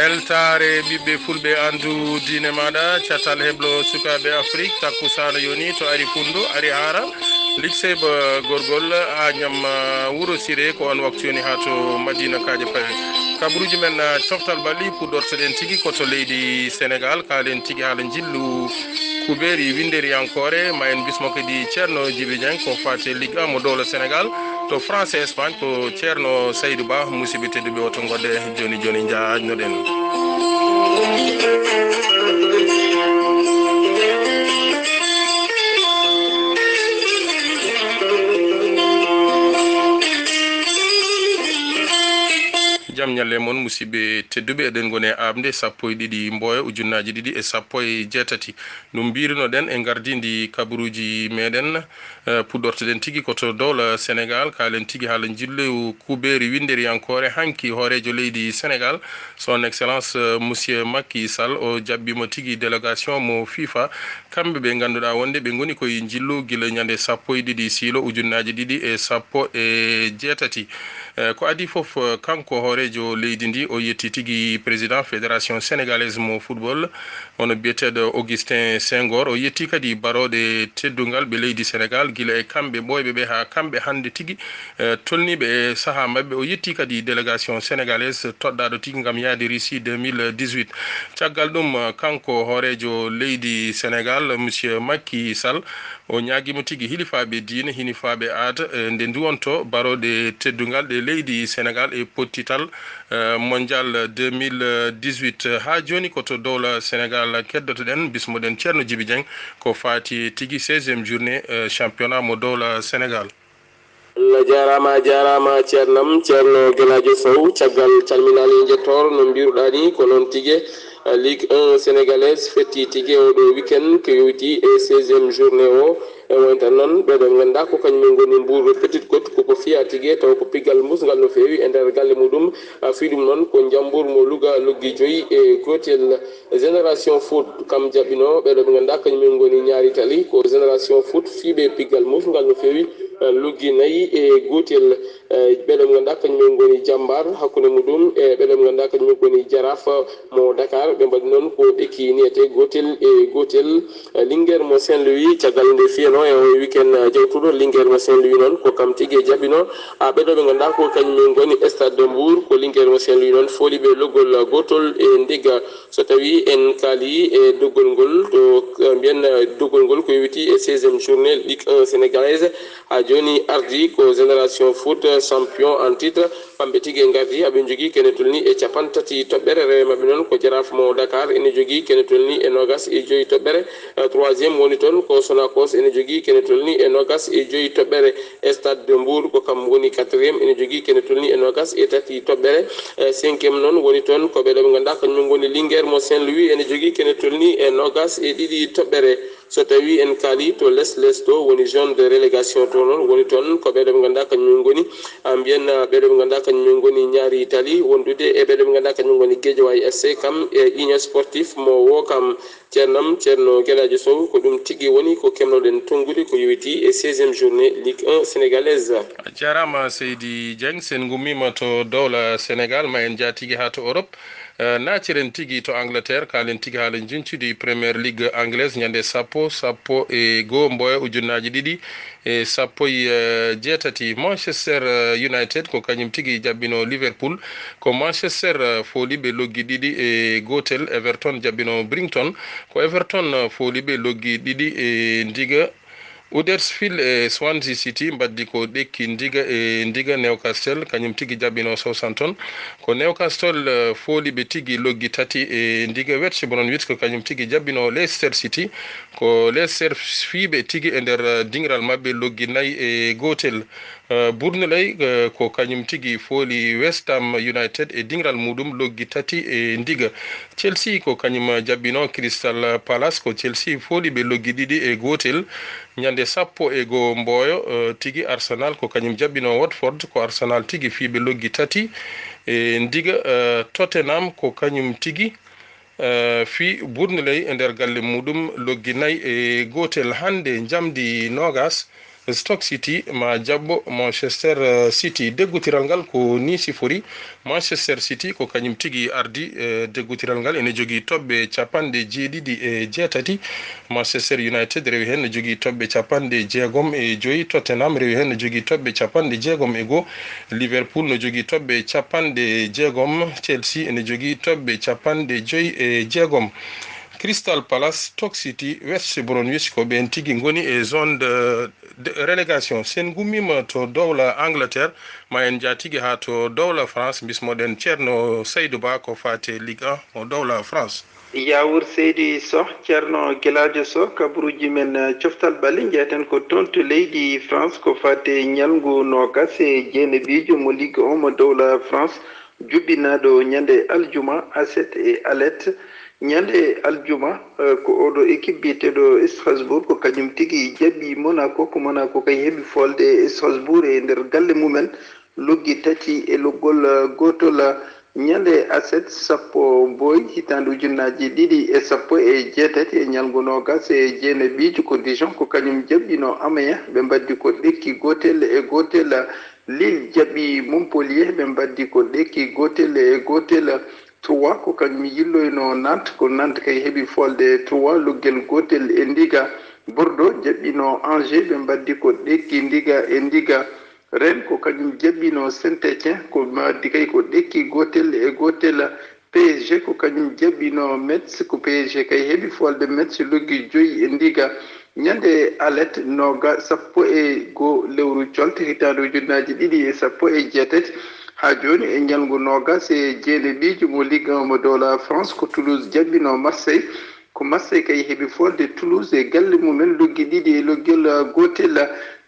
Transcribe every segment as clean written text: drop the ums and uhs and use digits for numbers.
weltare ɓiɓɓe fulɓe andu diine maɗa catal heblo sukaɓe afrique takkusano yoni to ari fundo ari hara ligseba gorgol añam wuuro siré ko on waktu yoni ha to madina kaƴe pawe kabaruji men coftal balɗi puɗɗortoɗen tigui koto leydi sénégal kalen tigui haala jillu kuɓeeri winderiyankore ma en bismo kadi ceerno djiby dieng ko fate ligue 1 mo dowla sénégal to france et espagne ko ceerno saydou ba musidɓe tedduɓe oto goɗɗe joni joni jaajnoɗen jam ñalle moon musidɓe tedduɓe eɗen goni e abde sappo e ɗiɗi mboya ujunnaji ɗiɗi e sappo e jeetati no mbirinoɗen e gardidi kabaruji meɗen puɗɗortoɗen tigui koto dowla sénégal kalen tigui haala jillu kuɓeeri winderiyankore hanki hoorejo leydi sénégal son excellence monsieur Macky Sall o jaɓɓimo tigui délégation mo FIFA kamɓe ɓe ganduɗa wonde ɓe goni koye jillu guila ñande sappo e ɗiɗi siilo ujunnaji ɗiɗi e sappo e jeetati ko adi foof kanko hoorejo leydi ndi o yetti tigui président fédération sénégalaise mo football ono biyeteɗo Augustin Senghor o yetti kadi baroɗe teddugal ɓe leydi sénégal guila e kamɓe ɓoyɓe ɓe ha kamɓe hande tigui tolniɓe e saaha mabɓe o yetti kadi délégation sénégalaise toɗɗaɗo tigui gam yaade Russie 2018 caggal ɗum kanko hoorejo leydi sénégal monsieur Macky Sall o ñaguima tigui hilifaɓe diine hilifaɓe aada nde duwonto baroɗe teddugal ɗe leydi sénégal e pottital mondial 2018 ha joni koto dowla sénégal keddotoɗen bismoɗen ceerno djiby dieng ko fati tigui 16e journée championnat mo dowla sénégal Allah jarama ceernam ceerno Gueladio Sow caggal calminali jettoro no mbiruɗa ni ko noon tigui Ligue 1 sénégalaise fetti tigui oɗo weekend ko yowti e 16e journée o e woni tan noon ɓeɗo ganduɗa ko kañumen goni Mbour Petite Côte koko fiya tigui taw ko piggal musgal no fewi e nder galle muɗum fi ɗum noon ko Jambour mo Louga loggi joyyi e gotel génération foot kam jaɓɓino ɓeɗo ɓe ganduɗa kañumen goni ñaari tali ko génération foot fiɓe piggal musgal no fewi luggi nayyi e gotel ɓeɗo ɓe ganduɗa kañumen goni Jambar hakkude muɗum e ɓeɗo ɓe ganduɗa kañumen goni Jaraf mo Dakar ɓe mbaɗi noon ko ɗekki niyete gotel e gotel Linguére mo Saint-Louis caggal nde fiyano e o weekend jawtuɗo Linguére mo Saint-Louis noon ko kam tigui jaɓɓino ɓeɗo ɓe ganduɗa ko kañumen goni Stade de Mbour ko Linguére mo Saint-Louis noon fooliɓe loggol gotol e ndigga so tawi en kaali e doggol ngol to mbiyen doggol ngol ko yowiti e 16e journée Ligue 1 sénégalaise ha joni ardi ko génération foot champion en titre kamɓe tigui gardi aɓe jogui kene tolni e capantati toɓɓere rewe mabɓe noon ko Jaraf mo Dakar ene jogui kene tolni e nogas e joyyi toɓɓere troisiéme woni toon ko Sonacos ene jogui kene tolni e nogas e joyyi toɓɓere Stade de Mbour ko kam woni quatriéme ene jogui kene tolni e nogas e tati toɓɓere cinquiéme noon woni toon ko ɓeɗo ɓe ganduɗa kañumen goni Linguére mo Saint-Louis ene jogui kene tolni e nogas e ɗiɗi toɓɓere so tawi en kaali to less to woni zone de relégation to noon woni toon ko ɓeɗo ɓe ganduɗa kañumen goni mbiyen ɓeɗo ɓe ganduɗa kañumen goni ñaari tali wondude e ɓeɗo ɓe ganduɗa kañumen goni Guédiawaye FC kam e union sportif mo wo kam ceerno Gueladio Sow ko ɗum tigui woni ko kemnoɗen tongude ko yowiti e 16e journée Ligue 1 sénégalaise a jarama Seydi Dieng sen gummima to dowla sénégal ma en jatigui ha to Europe naciren tigui to Angleterre kalen tigui haala jincude Premier League anglaise ñande sappo e goho mboya ujunnaji ɗiɗi e sappo e jeetati Manchester United ko kañum tigui jaɓɓino Liverpool ko Manchester fooliɓe loggi ɗiɗi e gotel Everton jaɓɓino Brighton ko Everton fooliɓe loggi ɗiɗi e ndiga Huddersfield e Swansea City mbaddi ko ɗekki ndiga Newcastle kañum tigui jaɓɓino Southampton ko Newcastle fooliɓe tigui loggi tati e ndiga West Bromwich ko kañum tigui jaɓɓino Leicester City ko Leicester fiiɓe tigui e nder dingral mabɓe loggi nayyi e gotel Burnley ko kañum tigui fooli West Ham United e dingral muɗum loggi tati e ndiga Chelsea ko kañum jaɓɓino Crystal Palace ko Chelsea fooliɓe loggi ɗiɗi e gotel ñande sappo e go mboyo tigui Arsenal ko kañum jaɓɓino Watford ko Arsenal tigui fiiɓe loggi tati e ndiga Tottenham ko kañum tigui fi Burnley e nder galle muɗum loggi nayyi e gotel hande jamdi nogas Stoke City ma jabbo Manchester City. Deggutiral ngal ko ni sifori. Manchester City ko kañum tigi ardi deggutiral ngal ene jogii toɓɓe capanɗe jeeɗiɗi e jeetati. Manchester United rewi hen ne jogii toɓɓe capanɗe jeegom e joyi. Tottenham rewi hen ne jogii toɓɓe capanɗe jeegom e goo. Liverpool ne jogii toɓɓe capanɗe jeegom. Chelsea ene jogii toɓɓe capanɗe joyi e jeegom. Crystal Palace, Stoke City, West Bromwich ko ɓen tigi ngoni e zone de relégation. Sen gummima to dowla Angleterre ma en jatigi ha to dowla France bismoɗen ceerno Saydou Ba ko fate Ligue 1 o dowla France. yawur seydi Sow ceerno Gueladio Sow kabaruji men coftal ɓalli jeeten ko toon to leydi France ko fate ñalngu nogas e jeeneɓijo mo Ligue 1 mo dowla France juɓɓinaɗo ñande aljuma aset e alet ñande aljuma ko oɗo équipe biyeteɗo Strasbourg ko kañum tigi jaɓɓi Monaco ko Monaco kay heeɓi folde Strasbourg e nder galle mumen loggi tati e loggol gotol ñande aset sappo boy hitande ujunnaji ɗiɗi e sappo e jeetati e ñalngu nogas e jeeneɓijo ko Dijon ko kañum jaɓɓino Amiens ɓe mbaddi ko ɗekki gotel e gotel. Lille jaɓɓi Montpellier ɓe mbaddi ko ɗekki gotel e gotel. 3 ko kañum yilloyno Nantes ko Nantes kay heeɓi folde 3 loggel gotel e ndiga. Bordeaux jaɓɓino Angers ɓe mbaddi ko ɗekki ndiga e ndiga. Rennes ko kañum jaɓɓino Saint-Étienne ko mbaddi kay ko ɗekki gotel e gotel. PSG ko kañum jaɓɓino Metz ko PSG kay heeɓi folde Metz loggi joyi e ndiga. ñande alet noga sappo e goo lewru colte hitande ujunnaji ɗiɗi e sappo e jeetati ha joni e ñalngu nogas e jeeneɗijo mo Ligue 1 mo dowla France ko Toulouse jaɓɓino Marseille ko Marseille kay heeɓi folde Toulouse e galle mumen loggi ɗiɗi e loggel gotel.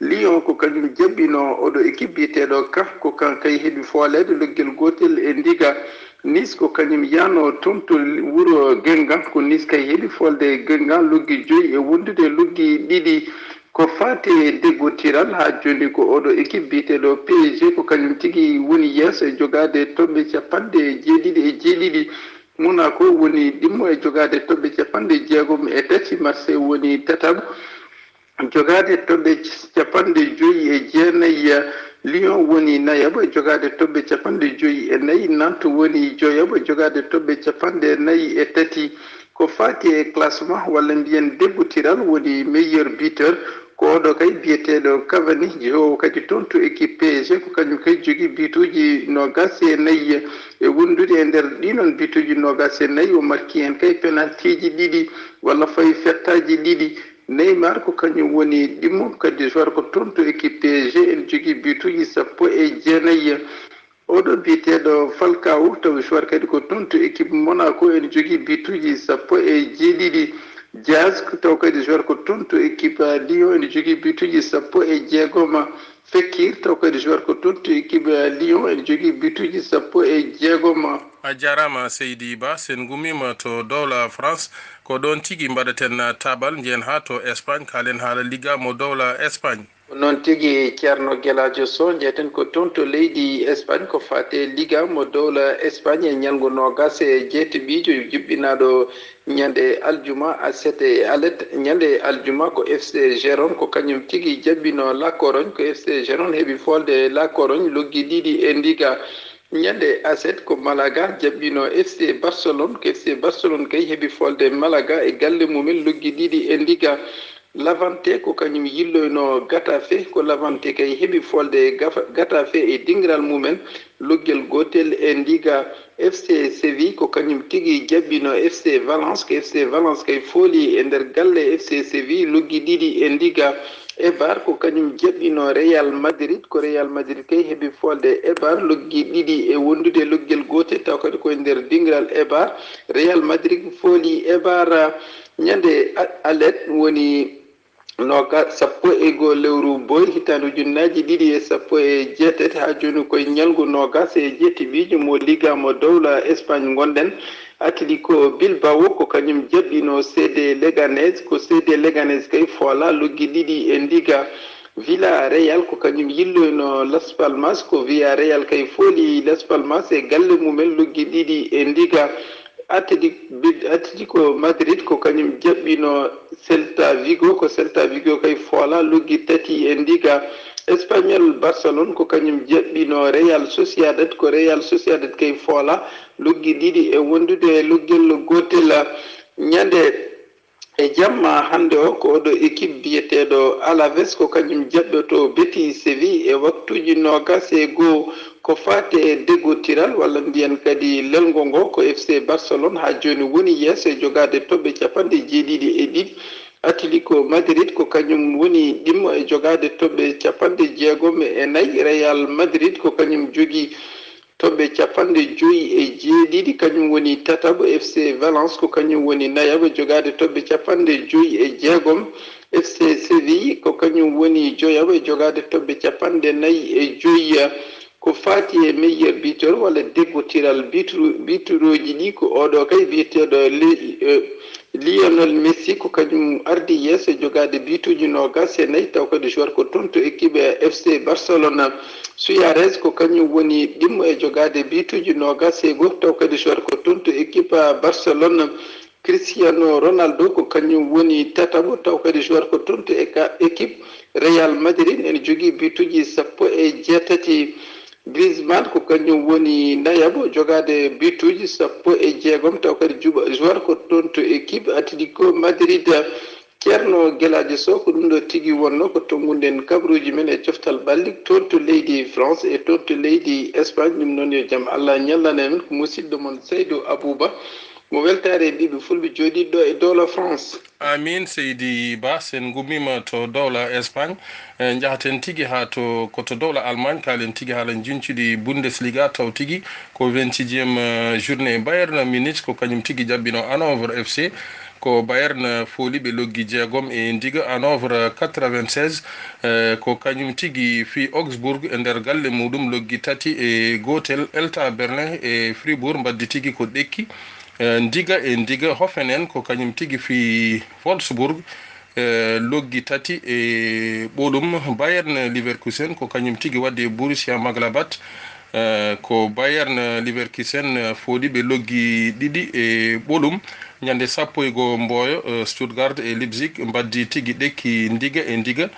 Lyon ko kañum jaɓɓino oɗo équipe biyeteɗo CAF ko kan kay heeɓi folede loggel gotel e ndiga. Nice ko kañum yano toon to wuro Guingamp ko Nice kay heeɓi folde Guingamp loggi joyi e wondude loggi ɗiɗi. Ko fate deggotiral ha joni ko oɗo équipe biyeteɗo PSG ko kañum tigi woni yeeso e jogade toɓɓe capanɗe jeeɗiɗi e jeeɗiɗi. Monaco woni ɗimmo e jogade toɓɓe capanɗe jeegom e tati. Marseille woni tataɓo jogade toɓɓe capanɗe joyi e jeenayyi. Lyon woni nayaɓo e jogade toɓɓe capanɗe joyi e nayyi. Nantes woni joyaɓo e jogade toɓɓe capanɗe nayyi e tati. Ko fati e classement walla mbiyen deggotiral woni meilleur buteur ko oɗo kay biyeteɗo Cavani jeewowo kadi toon to équipe PSG ko kañum kay jogui bituji nogas e nayyi e wondude e nder ɗinon bituji nogas e nayyi o marki hen kay penaltiji ɗiɗi walla fayi fettaji ɗiɗi. Neymar ko kañum woni ɗimmo kadi joueur ko toon to équipe PSG en jogui bituji sappo e jeenayyi. oɗo biyeteɗo Falcao taw joueur kadi ko toon to équipe Monaco en jogui bituji sappo e jeeɗiɗi. Diaz taw kadi joueur ko toon to équipe Lyon en jogui bituji sappo e jeegom. Fekir taw kadi joueur ko toon to équipe Lyon en jogui bituji sappo e jeegom. A jarama Seydi Ba. Sen gummima to dowla France ko ɗon tigi mbaɗaten tabal jen ha to Espagne kalen haala Liga mo dowla Espagne. noon tigi ceerno Gueladio Sow jeeten ko toon to leydi Espagne ko fate Liga mo dowla Espagne e ñalngu nogas e jeetaɓijo juɓɓinaɗo ñande aljuma aset e alet. ñande aljuma ko FC Gérone ko kañum tigi jaɓɓino La Corogne ko FC Gérone heeɓi folde La Corogne loggi ɗiɗi e ndiga. ñande aset ko Malaga jaɓɓino FC Barcelone ko FC Barcelone kay heeɓi folde Malaga e galle mumen loggi ɗiɗi e ndiga. Levante ko kañum yilloyno Getafe ko Levante kay heeɓi folde Getafe e dingiral mumen loggel gotel e ndiga. FC Séville ko kañum tigi jaɓɓino FC Valence ko FC Valence kay fooli e nder galle FC Séville loggi ɗiɗi e ndiga. Eibar ko kañum jaɓɓino Real Madrid ko Real Madrid kay heeɓi folde Eibar loggi ɗiɗi e wondude loggel gotel taw kadi koye nder dingiral Eibar. Real Madrid fooli Eibar. ñande alet woni noga sappo e goo lewru boy hitande ujunnaji ɗiɗi e sappo e jeetati ha joni koye ñalngu nogas e jeetaɓijo mo Liga mo dowla Espagne gonɗen. Atlético Bilbao ko kañum jaɓɓino CD Leganés ko CD Leganés kay foola loggi ɗiɗi e ndiga. Villarreal ko kañum yilloyno Las Palmas ko Villarreal kay fooli Las Palmas e galle mumen loggi ɗiɗi e ndiga. Atletico Madrid ko kañum jaɓɓino Celta Vigo ko Celta Vigo kay foola luggi tati e ndiga Espanyol Barcelone ko kañum jaɓɓino Real Sociedad ko Real Sociedad kay foola luggi ɗiɗi e wondude luggel gotel ñande e jamma hande o ko oɗo équipe biyeteɗo Alaves ko kañum jaɓɓoto Betis Séville e waktuji nogas e goho ko fate e deggotiral walla mbiyen kadi lelgo ngo ko FC Barcelone ha joni woni yeeso e jogade toɓɓe capanɗe jeeɗiɗi e ɗiɗi Atletico Madrid ko kañum woni ɗimmo e jogade toɓɓe capanɗe jeegom e nayyi Real Madrid ko kañum jogui toɓɓe capanɗe joyi e jeeɗiɗi kañum woni tataɓo FC Valence ko kañum woni nayaɓo jogade toɓɓe capanɗe joyi e jeegom FC Séville ko kañum woni joyaɓo e jogade toɓɓe capanɗe nayyi e joyi ko fati e meilleur buteur walla deggotiral bituroji ɗi ko oɗo kay biyeteɗo Lionel Messi ko kañum ardi yeeso jogade bituji nogas e nayyi taw kadi joueur ko toon to équipe FC Barcelona Suarez ko kañum woni ɗimmo e jogade bituji nogas e goho taw kadi joueur ko toon to équipe Barcelona Cristiano Ronaldo ko kañum woni tataɓo taw kadi joueur ko toon to équipe Real Madrid ene jogui bituji 17 Griezmann ko kañum woni nayaɓo jogade bituji 16 taw kadi joueur ko toon to équipe Atletico Madrid ceerno Gueladio Sow ko ɗum ɗo tigui wonno ko tonguden kabaruji men e coftal ɓalli toon to leydi France e toon to leydi Espagne ɗum noon yo jaam Allah ñallana men ko musidɗo moon Seydou Abouba mo weltare ɓiɓe fulɓe jooɗiɗo e dowla France. Amin Seydi Ba sen gummima to dowla Espagne jahaten tigi ha to koto dowla Allemagne kalen tigi haalan juncuɗi Bundesliga taw tigi ko 26e journée Bayern Munich ko kañum tigi jabbino Hanovre FC ko Bayern fooliɓe loggi jeegom e ndiga Hanovre 96 ko kañum tigi fi Augsburg e nder galle muɗum loggi tati e gotel Hertha Berlin e Fribourg mbaddi tigi ko ɗekki ndiga Hoffenheim ko kañum tigi fi Wolfsburg loggi tati e ɓolum Bayern Leverkusen ko kañum tigi wadde Borussia Mönchengladbach ko Bayern Leverkusen fooliɓe loggi ɗiɗi e ɓolum ñande 11 Mboyo Stuttgart e Leipzig mbaddi tigi ɗekki ndiga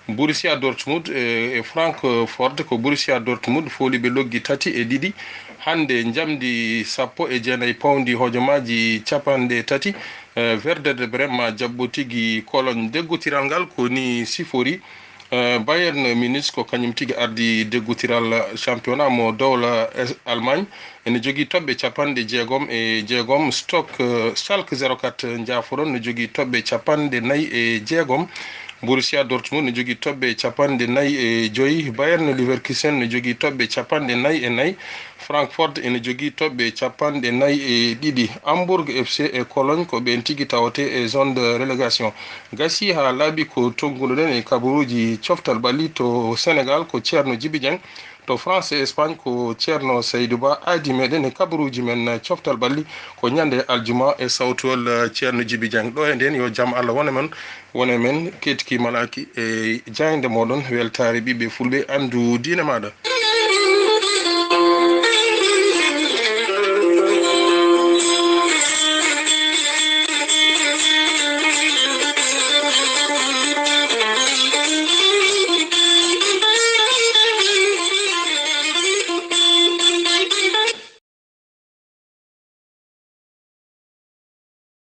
Borussia Dortmund e Frankfurt ko Borussia Dortmund fooliɓe loggi tati e ɗiɗi hande jamdi 19 pawdi hojomaji capanɗe tati Werder Bremen jabbo tigi Cologne deggotiral ngal ko ni sifori Bayern Munich ko kañum tigi ardi deggotiral championnat mo dowla Allemagne ene jogui toɓɓe capanɗe jeegom Schalke 04 jaforon ne jogui toɓɓe capanɗe nayyi e jeegom Borussia Dortmund ne jogui toɓɓe capanɗe nayyi e joyi Bayern Leverkusen ne jogui toɓɓe capanɗe nayyi e nayyi Frankfurt ene jogui toɓɓe capanɗe nayyi e ɗiɗi Hamburg FC e Cologne ko ɓen tigi tawate e zone de relégation gasi ha laaɓi ko tongunoɗen e kabaruji coftal ɓalli to Sénégal ko ceerno Djiby Dieng to France et Espagne ko ceerno Seydou Ba aadi meɗen e kabaruji men coftal ɓalli ko ñande aljuma e sawtol ceerno Djiby Dieng ɗo e nden yo jaam Allah wona men kettiki malaki e jayde moɗon weltare ɓiɓɓe fulɓe andu diine maɗa.